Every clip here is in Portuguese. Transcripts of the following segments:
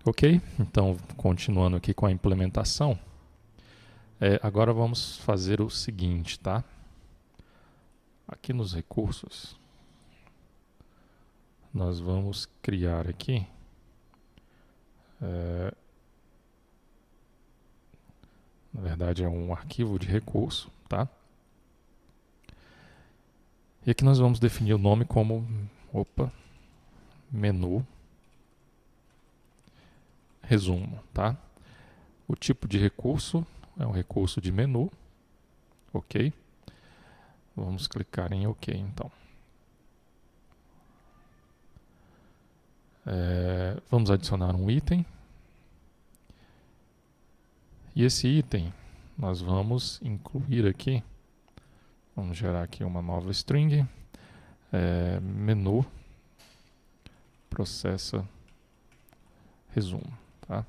Ok? Então, continuando aqui com a implementação, agora vamos fazer o seguinte, tá? Aqui nos recursos, nós vamos criar aqui na verdade é um arquivo de recurso, tá? E aqui nós vamos definir o nome como, menu resumo, tá? O tipo de recurso é um recurso de menu, ok? Vamos clicar em OK, então. Vamos adicionar um item. E esse item nós vamos incluir aqui. Vamos gerar aqui uma nova string. Menu processa resumo, tá?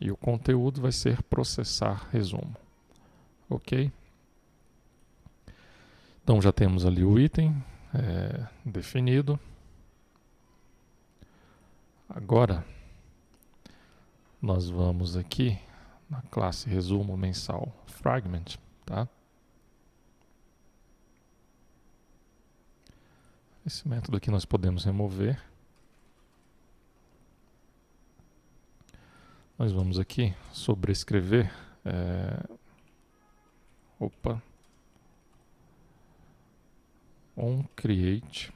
E o conteúdo vai ser processar resumo, ok? Então já temos ali o item definido. Agora nós vamos aqui na classe resumo mensal fragment, tá? Esse método aqui nós podemos remover. Nós vamos aqui sobrescrever onCreate.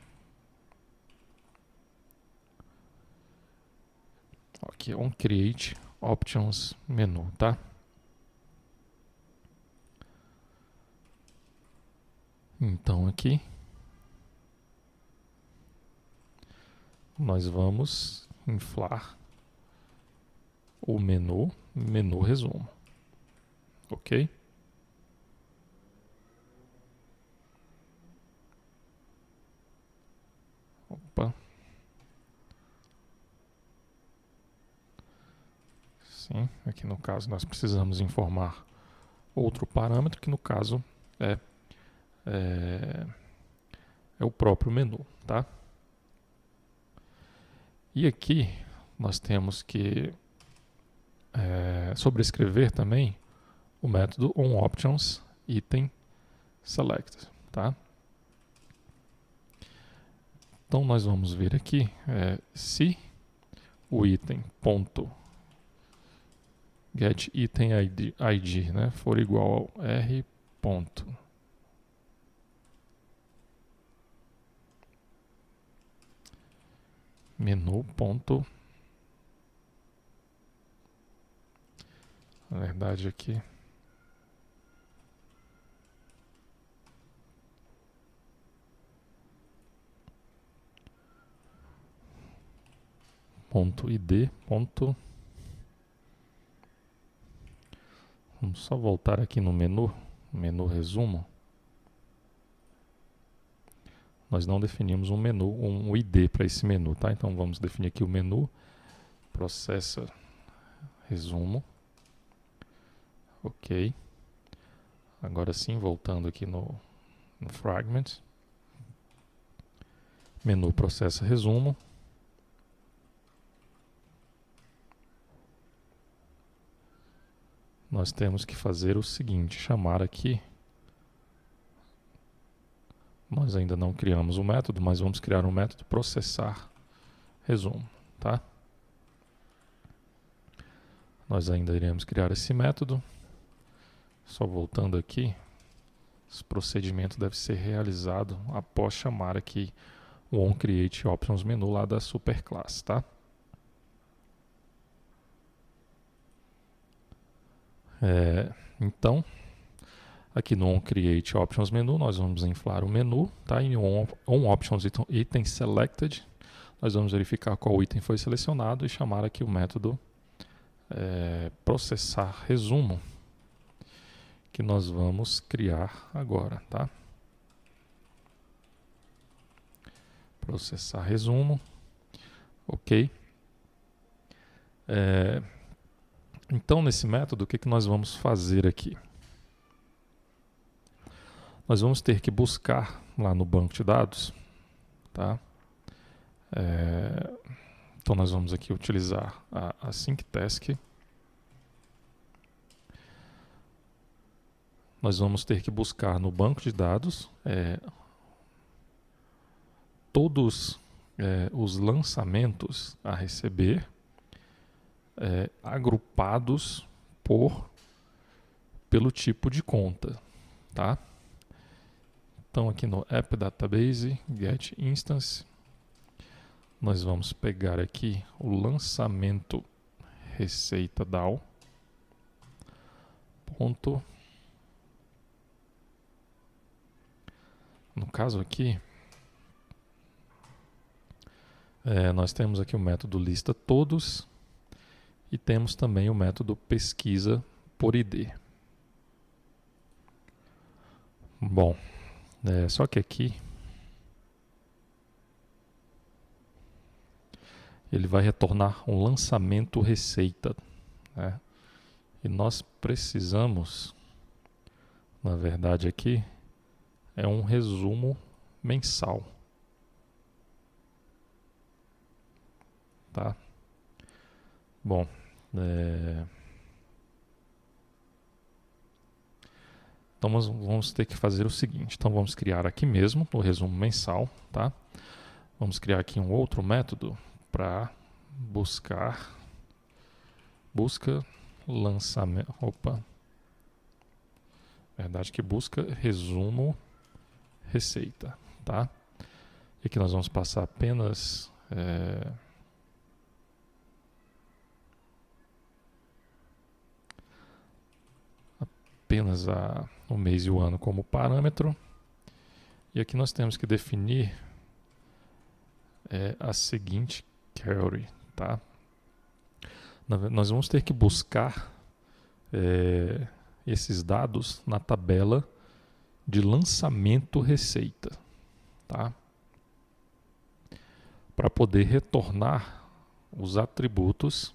Aqui onCreate options menu, tá? Então aqui nós vamos inflar o menu resumo, ok? Sim, aqui no caso nós precisamos informar outro parâmetro, que no caso é o próprio menu, tá? E aqui nós temos que sobrescrever também o método onOptionsItemSelect, tá? Então nós vamos ver aqui se o item ponto getItemID, né, for igual ao r ponto menu ponto, na verdade aqui ponto id ponto, vamos só voltar aqui no menu resumo. Nós não definimos um ID para esse menu, tá? Então vamos definir aqui o menu processa resumo, ok? Agora sim, voltando aqui no fragment, menu processa resumo. Nós temos que fazer o seguinte, chamar aqui, nós ainda não criamos o método, mas vamos criar um método processar resumo, tá? Nós ainda iremos criar esse método, só voltando aqui, esse procedimento deve ser realizado após chamar aqui o onCreateOptionsMenu lá da superclasse, tá? Então, aqui no onCreateOptionsMenu nós vamos inflar o menu, tá? E no onOptionsItemSelected nós vamos verificar qual item foi selecionado e chamar aqui o método processar resumo, que nós vamos criar agora, tá? Processar resumo, ok? Então, nesse método, o que nós vamos fazer aqui? Nós vamos ter que buscar lá no banco de dados, tá? Então nós vamos aqui utilizar a SyncTask. Nós vamos ter que buscar no banco de dados todos os lançamentos a receber agrupados pelo tipo de conta, tá? Então aqui no App Database, Get Instance, nós vamos pegar aqui o lançamento receita DAO, ponto. No caso aqui, nós temos aqui o método lista todos e temos também o método pesquisa por ID. Bom, só que aqui ele vai retornar um lançamento receita, né? E nós precisamos, na verdade aqui, um resumo mensal, tá? Bom, então vamos ter que fazer o seguinte. Então vamos criar aqui mesmo o resumo mensal, tá? Vamos criar aqui um outro método para busca lançamento, verdade que busca resumo receita, tá? E aqui nós vamos passar apenas o mês e o ano como parâmetro. E aqui nós temos que definir a seguinte query, tá? Nós vamos ter que buscar esses dados na tabela de lançamento receita, tá? Para poder retornar os atributos,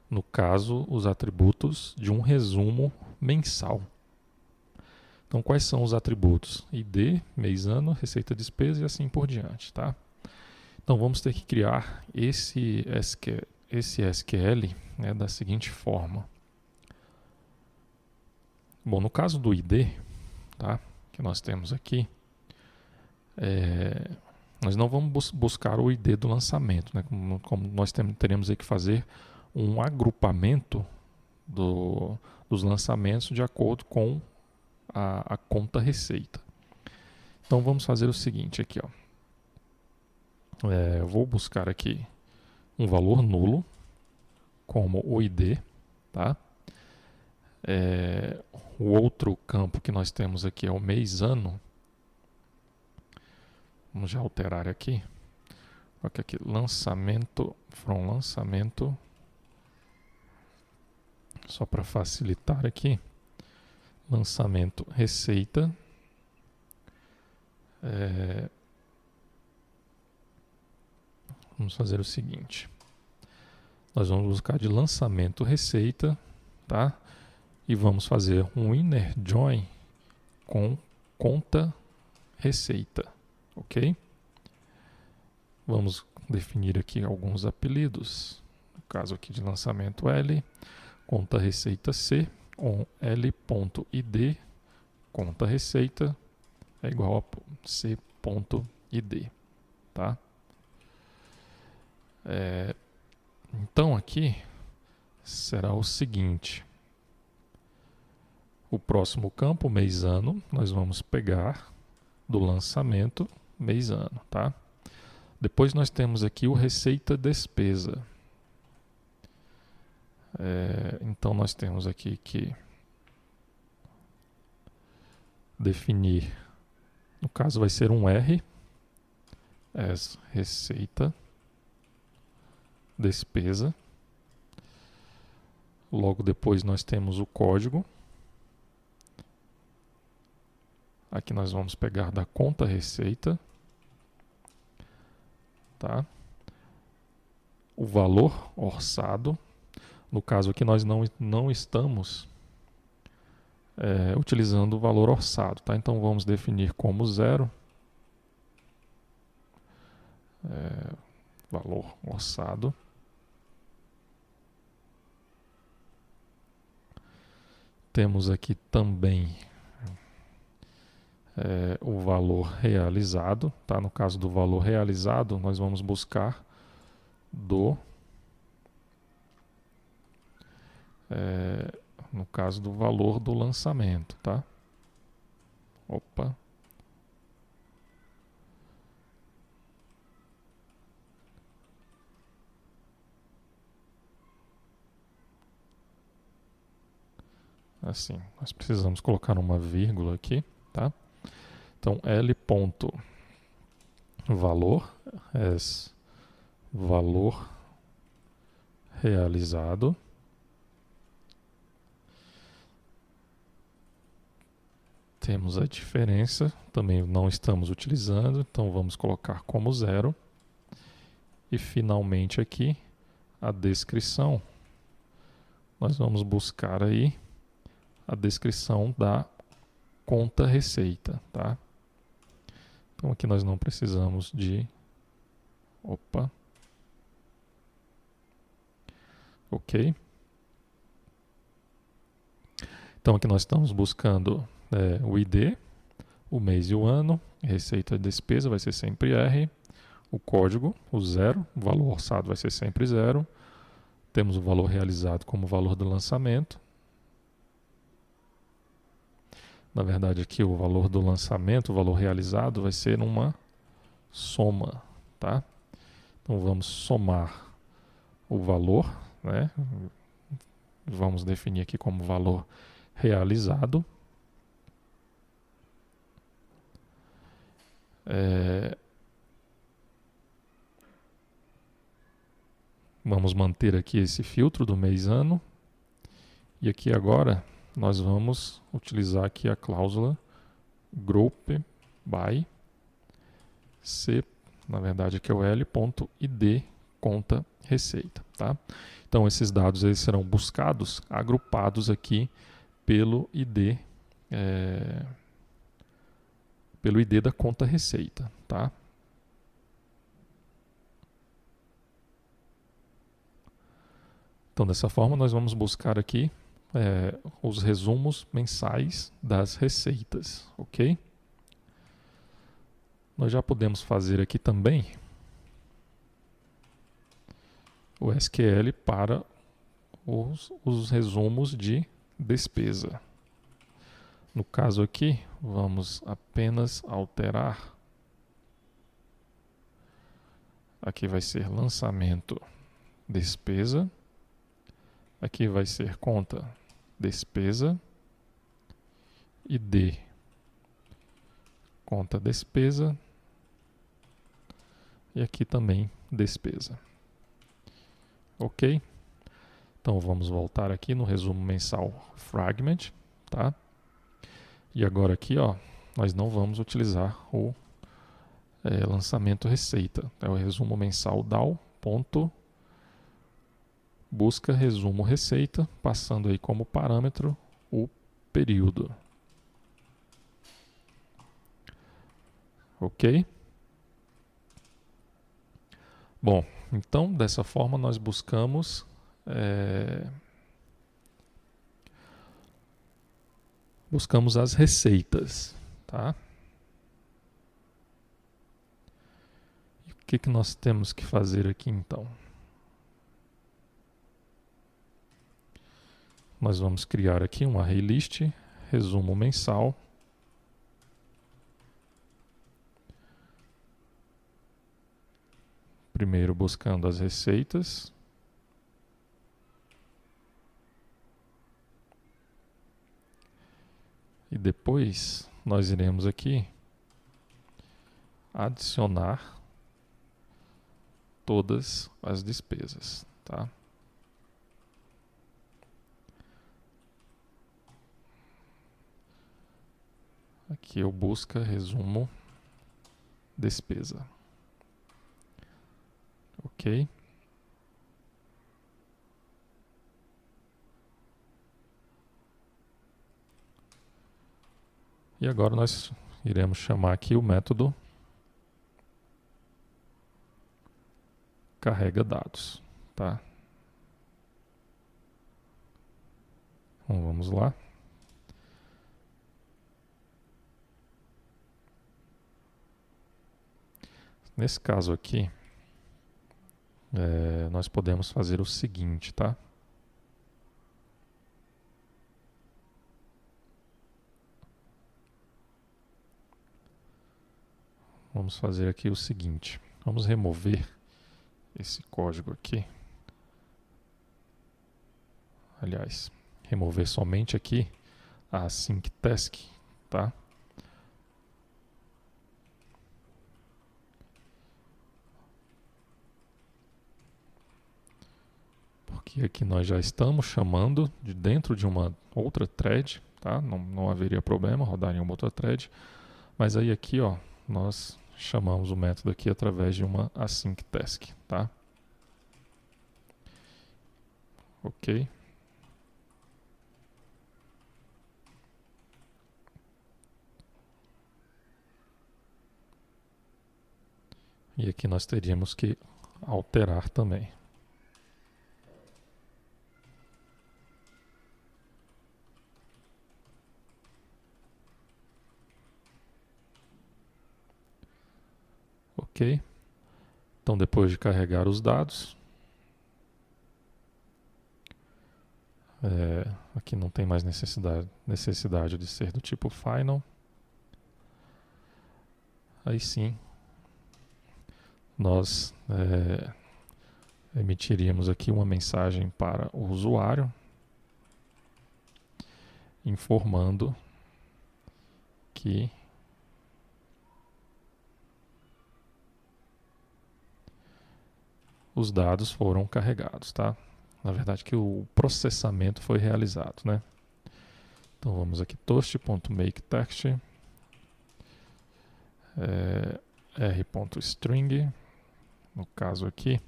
no caso, os atributos de um resumo mensal. Então, quais são os atributos? ID, mês, ano, receita, despesa e assim por diante, tá? Então, vamos ter que criar esse SQL da seguinte forma. Bom, no caso do ID, tá, que nós temos aqui, nós não vamos buscar o ID do lançamento, né? Como nós teremos que fazer um agrupamento dos lançamentos de acordo com a conta receita. Então vamos fazer o seguinte aqui, ó. Eu vou buscar aqui um valor nulo como o ID, tá? O outro campo que nós temos aqui é o mês ano. Vamos já alterar aqui. Aqui lançamento, from lançamento. Só para facilitar aqui. Lançamento receita. Vamos fazer o seguinte. Nós vamos buscar de lançamento receita, tá? E vamos fazer um inner join com conta receita, ok? Vamos definir aqui alguns apelidos. No caso aqui de lançamento L, conta receita C, on L.id, conta receita é igual a C.id, tá? Então aqui será o seguinte. O próximo campo, mês ano, nós vamos pegar do lançamento mês ano, tá? Depois nós temos aqui o receita despesa. Então nós temos aqui que definir, no caso vai ser um R, as receita despesa. Logo depois nós temos o código. Aqui nós vamos pegar da conta receita, tá? O valor orçado. No caso aqui nós não estamos utilizando o valor orçado, tá? Então vamos definir como 0. valor orçado. Temos aqui também o valor realizado, tá? No caso do valor realizado, nós vamos buscar no caso do valor do lançamento, tá? Opa. Assim, nós precisamos colocar uma vírgula aqui, tá? Então, L ponto valor é valor realizado. Temos a diferença, também não estamos utilizando, então vamos colocar como 0. E finalmente aqui, a descrição. Nós vamos buscar aí a descrição da conta receita, tá? Então aqui nós não precisamos de... Opa. Ok. Então aqui nós estamos buscando o ID, o mês e o ano, receita e despesa vai ser sempre R, o código, o 0, o valor orçado vai ser sempre 0, temos o valor realizado como valor do lançamento. Na verdade aqui o valor do lançamento, o valor realizado vai ser uma soma, tá? Então vamos somar o valor, né? Vamos definir aqui como valor realizado. Vamos manter aqui esse filtro do mês-ano. E aqui agora nós vamos utilizar aqui a cláusula group by C, na verdade aqui é o L.id conta receita, tá? Então esses dados eles serão buscados, agrupados aqui pelo ID da conta receita, tá? Então dessa forma nós vamos buscar aqui os resumos mensais das receitas, ok? Nós já podemos fazer aqui também o SQL para os resumos de despesa. No caso aqui, vamos apenas alterar. Aqui vai ser lançamento despesa. Aqui vai ser conta despesa. ID conta despesa. E aqui também despesa. Ok? Então vamos voltar aqui no resumo mensal fragment, tá? E agora aqui, ó, nós não vamos utilizar o lançamento receita. É o resumo mensal DAO. Busca resumo receita, passando aí como parâmetro o período. Ok? Bom, então dessa forma nós buscamos as receitas, tá? E o que nós temos que fazer aqui então? Nós vamos criar aqui um array list, resumo mensal. Primeiro buscando as receitas. E depois nós iremos aqui adicionar todas as despesas, tá? Aqui eu busco resumo despesa. Ok? E agora nós iremos chamar aqui o método carrega dados, tá? Então vamos lá. Nesse caso aqui, nós podemos fazer o seguinte, tá? Vamos fazer aqui o seguinte. Vamos remover esse código aqui. Aliás, remover somente aqui a async task, tá? Porque aqui nós já estamos chamando de dentro de uma outra thread, tá? Não haveria problema rodar em uma outra thread. Mas aí aqui, ó, nós chamamos o método aqui através de uma async task, tá? Ok. E aqui nós teríamos que alterar também. Ok. Então depois de carregar os dados, aqui não tem mais necessidade de ser do tipo final. Aí sim, nós emitiríamos aqui uma mensagem para o usuário, informando que os dados foram carregados, tá? Na verdade que o processamento foi realizado, né? Então vamos aqui toast.makeText r.string. No caso aqui,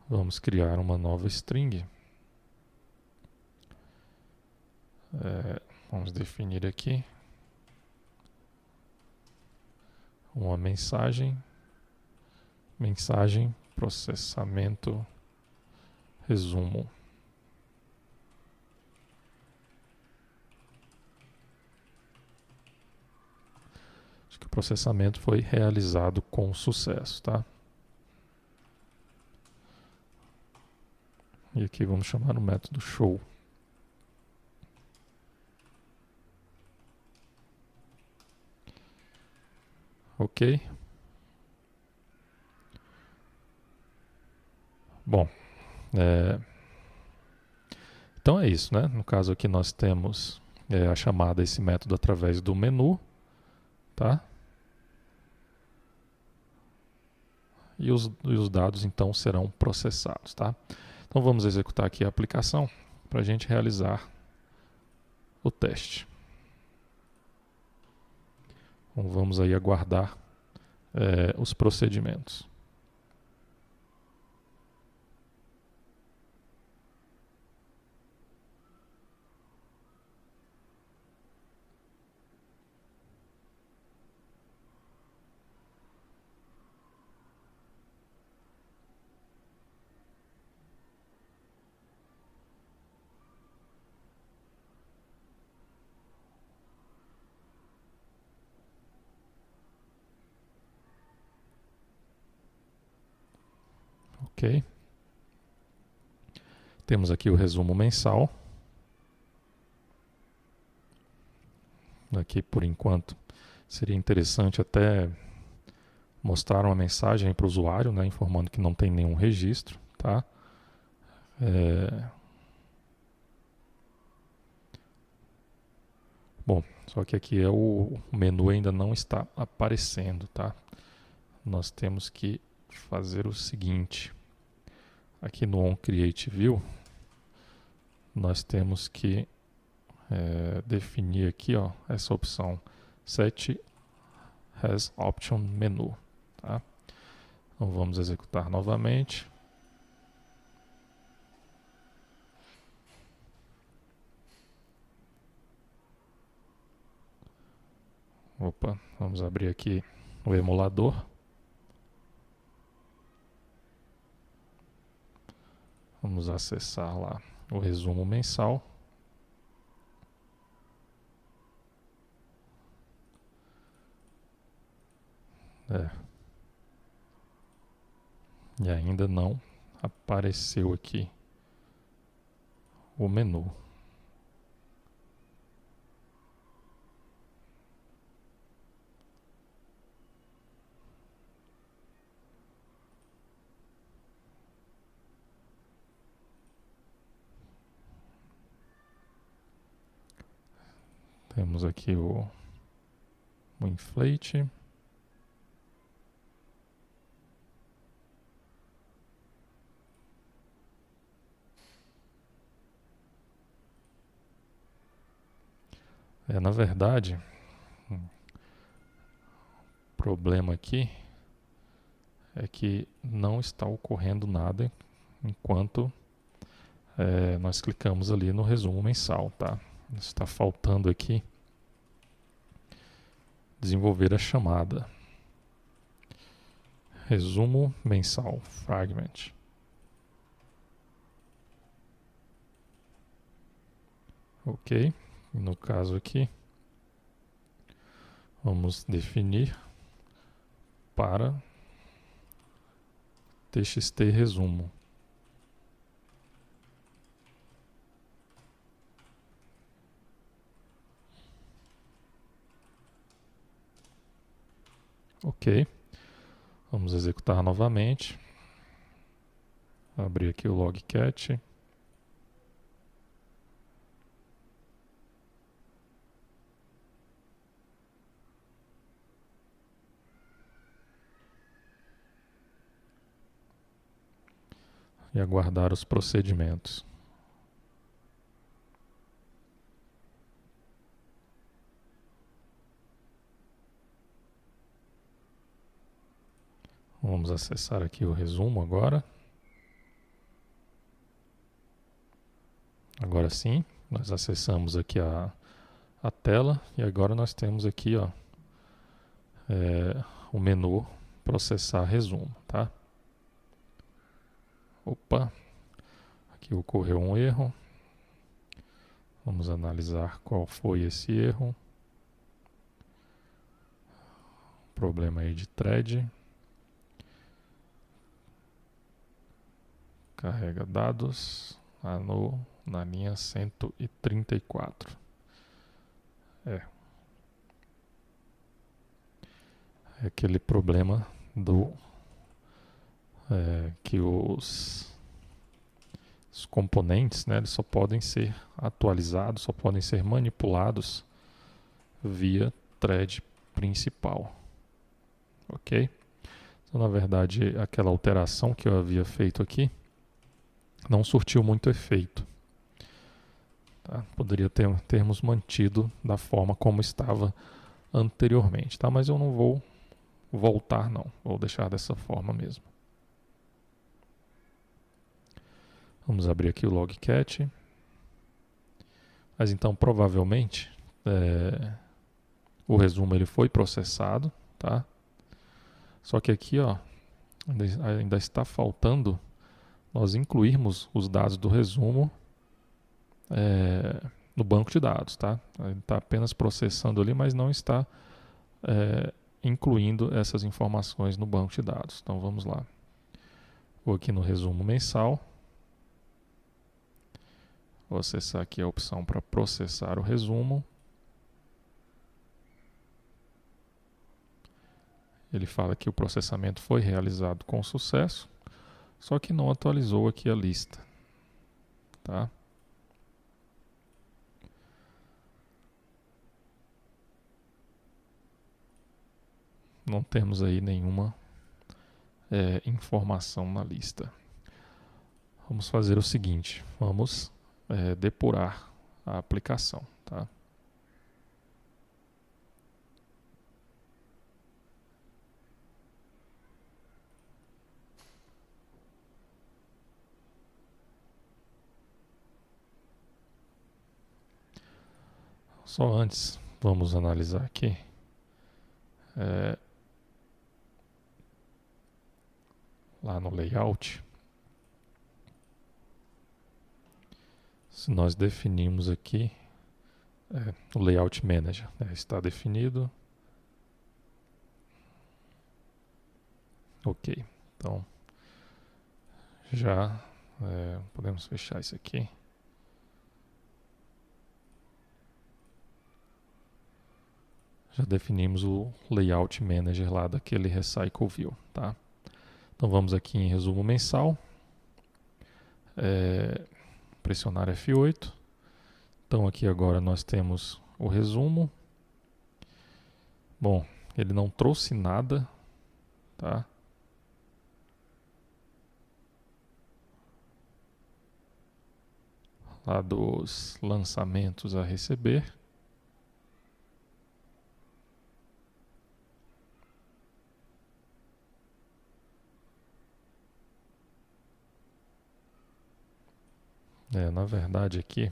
vamos criar uma nova string. Vamos definir aqui uma mensagem processamento resumo. Acho que o processamento foi realizado com sucesso, tá? E aqui vamos chamar o método show. Ok? Bom, então é isso, né? No caso aqui nós temos a chamada a esse método através do menu, tá? E os dados então serão processados, tá? Então vamos executar aqui a aplicação para a gente realizar o teste. Então vamos aí aguardar os procedimentos. Ok? Temos aqui o resumo mensal. Aqui, por enquanto, seria interessante até mostrar uma mensagem para o usuário, né, informando que não tem nenhum registro, tá? Bom, só que aqui o menu ainda não está aparecendo, tá? Nós temos que fazer o seguinte. Aqui no onCreateView, nós temos que definir aqui, ó, essa opção Set Has Option Menu, tá? Então vamos executar novamente. Opa, vamos abrir aqui o emulador. Vamos acessar lá o resumo mensal. E ainda não apareceu aqui o menu. Temos aqui o inflate. Na verdade, o problema aqui é que não está ocorrendo nada enquanto nós clicamos ali no resumo mensal, tá? Está faltando aqui desenvolver a chamada resumo mensal fragment. Ok, no caso aqui vamos definir para txt resumo. Ok, vamos executar novamente. Abrir aqui o logcat. E aguardar os procedimentos. Vamos acessar aqui o resumo agora. Agora sim, nós acessamos aqui a tela e agora nós temos aqui o menu processar resumo, tá? Opa, aqui ocorreu um erro. Vamos analisar qual foi esse erro. Problema aí de thread. Carrega dados na linha 134. É aquele problema que os componentes, né, eles só podem ser atualizados, só podem ser manipulados via thread principal. Ok? Então, na verdade, aquela alteração que eu havia feito aqui não surtiu muito efeito. Tá? Poderia termos mantido da forma como estava anteriormente, tá? Mas eu não vou voltar não, vou deixar dessa forma mesmo. Vamos abrir aqui o logcat. Mas então provavelmente o resumo ele foi processado, tá? Só que aqui ainda está faltando nós incluirmos os dados do resumo no banco de dados, tá? Ele está apenas processando ali, mas não está incluindo essas informações no banco de dados. Então vamos lá. Vou aqui no resumo mensal. Vou acessar aqui a opção para processar o resumo. Ele fala que o processamento foi realizado com sucesso, só que não atualizou aqui a lista, tá? Não temos aí nenhuma informação na lista. Vamos fazer o seguinte, vamos depurar a aplicação, tá? Só antes, vamos analisar aqui lá no layout. se nós definimos aqui o Layout Manager, né, está definido. Ok, então já podemos fechar isso aqui. Já definimos o Layout Manager lá daquele Recycle View, tá? Então vamos aqui em resumo mensal, pressionar F8. Então aqui agora nós temos o resumo. Bom, ele não trouxe nada, tá? Lá dos lançamentos a receber. Na verdade aqui,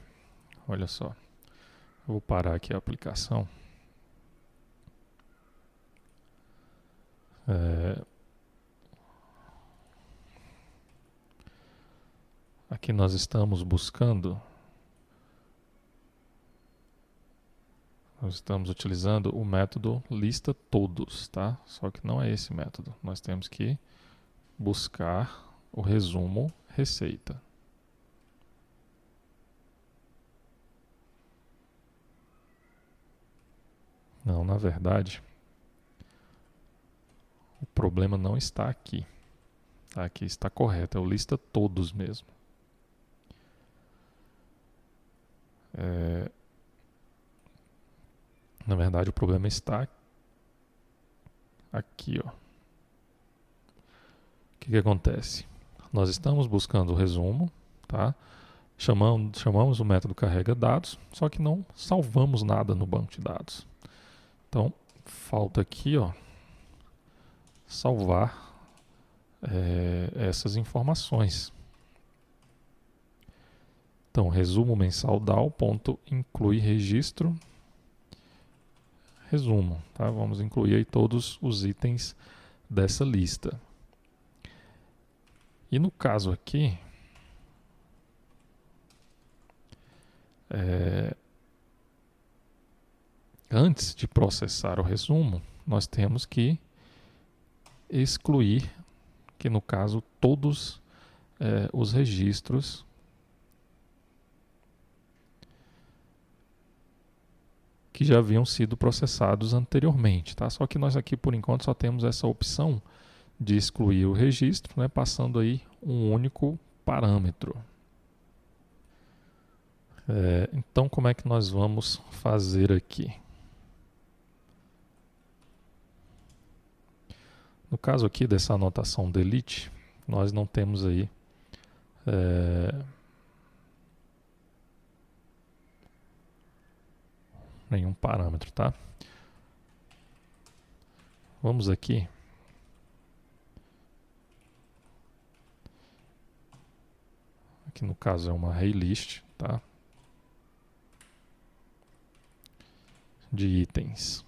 olha só, eu vou parar aqui a aplicação. Aqui nós estamos buscando, nós estamos utilizando o método lista todos, tá? Só que não é esse método. Nós temos que buscar o resumo receita. Não, na verdade, o problema não está aqui. Aqui está correto, é o lista todos mesmo. Na verdade, o problema está aqui, ó. O que acontece? Nós estamos buscando o resumo, tá? Chamamos o método carrega dados, só que não salvamos nada no banco de dados. Então, falta aqui, ó, salvar essas informações. Então, resumo mensal DAO.inclui registro resumo, tá? Vamos incluir aí todos os itens dessa lista. E no caso aqui, antes de processar o resumo, nós temos que excluir, que no caso, todos os registros que já haviam sido processados anteriormente, tá? Só que nós aqui, por enquanto, só temos essa opção de excluir o registro, né, passando aí um único parâmetro. Então, como é que nós vamos fazer aqui? No caso aqui dessa anotação delete, nós não temos aí nenhum parâmetro, tá? Vamos aqui. Aqui no caso é uma array list, tá? De itens.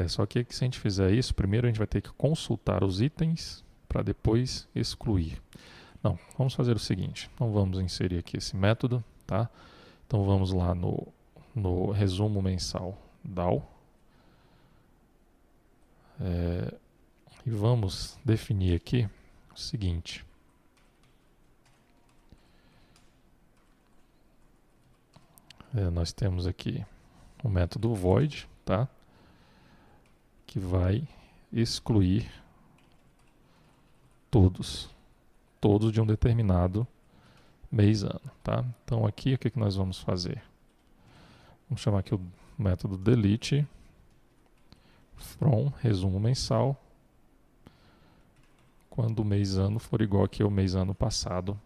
Só que se a gente fizer isso, primeiro a gente vai ter que consultar os itens para depois excluir. Não, vamos fazer o seguinte. Então vamos inserir aqui esse método, tá? Então vamos lá no resumo mensal DAO. E vamos definir aqui o seguinte. Nós temos aqui o método void, tá? Que vai excluir todos de um determinado mês-ano, tá? Então aqui o que nós vamos fazer? Vamos chamar aqui o método delete from resumo mensal quando o mês-ano for igual aqui ao mês-ano passado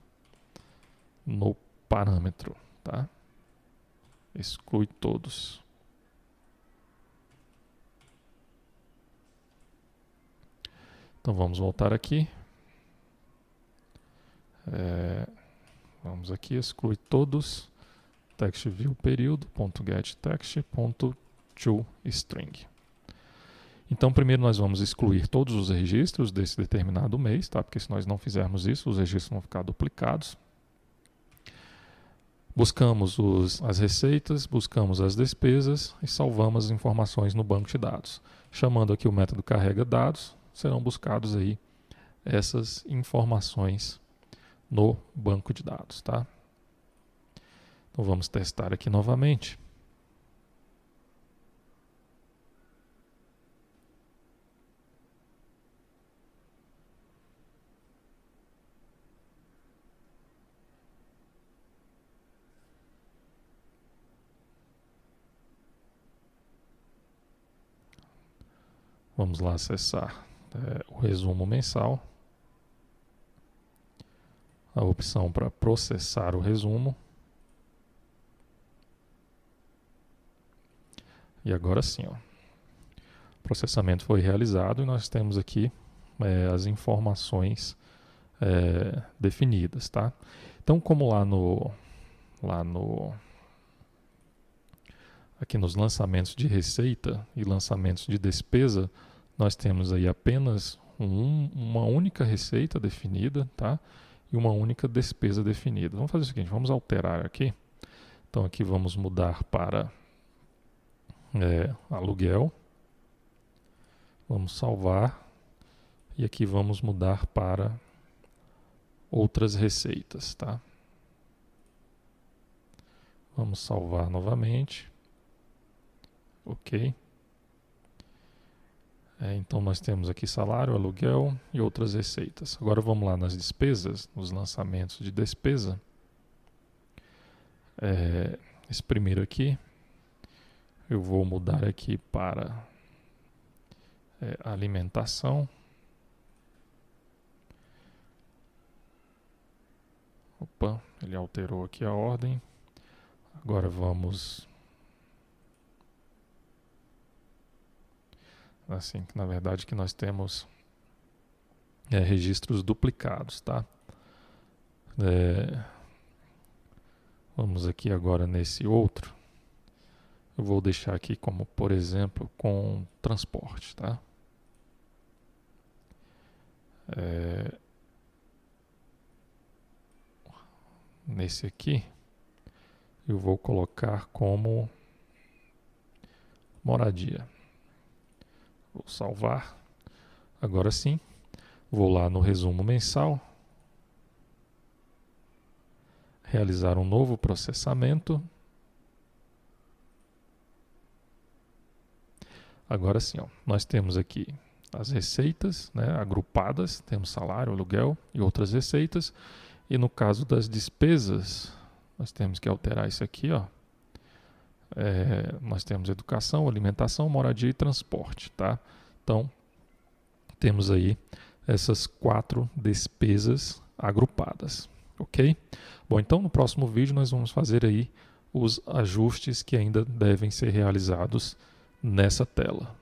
no parâmetro, tá? Exclui todos. Então vamos voltar aqui. Vamos aqui, exclui todos. Text view período.getText.toString. Então, primeiro nós vamos excluir todos os registros desse determinado mês, tá? Porque se nós não fizermos isso, os registros vão ficar duplicados. Buscamos as receitas, buscamos as despesas e salvamos as informações no banco de dados. Chamando aqui o método carrega dados, serão buscados aí essas informações no banco de dados, tá? Então vamos testar aqui novamente. Vamos lá acessar o resumo mensal. A opção para processar o resumo. E agora sim, ó, o processamento foi realizado e nós temos aqui as informações definidas, tá? Então, como aqui nos lançamentos de receita e lançamentos de despesa, nós temos aí apenas uma única receita definida, tá? E uma única despesa definida. Vamos fazer o seguinte, vamos alterar aqui. Então aqui vamos mudar para aluguel. Vamos salvar. E aqui vamos mudar para outras receitas, tá? Vamos salvar novamente. Ok. Então nós temos aqui salário, aluguel e outras receitas. Agora vamos lá nas despesas, nos lançamentos de despesa. Esse primeiro aqui, eu vou mudar aqui para alimentação. Opa, ele alterou aqui a ordem. Agora vamos... Assim, na verdade que nós temos registros duplicados, tá? Vamos aqui agora nesse outro. Eu vou deixar aqui como, por exemplo, com transporte, tá? Nesse aqui, eu vou colocar como moradia. Vou salvar. Agora sim, vou lá no resumo mensal. Realizar um novo processamento. Agora sim, ó, nós temos aqui as receitas, né, agrupadas. Temos salário, aluguel e outras receitas. E no caso das despesas, nós temos que alterar isso aqui, ó. Nós temos educação, alimentação, moradia e transporte, tá? Então, temos aí essas 4 despesas agrupadas, ok? Bom, então no próximo vídeo nós vamos fazer aí os ajustes que ainda devem ser realizados nessa tela.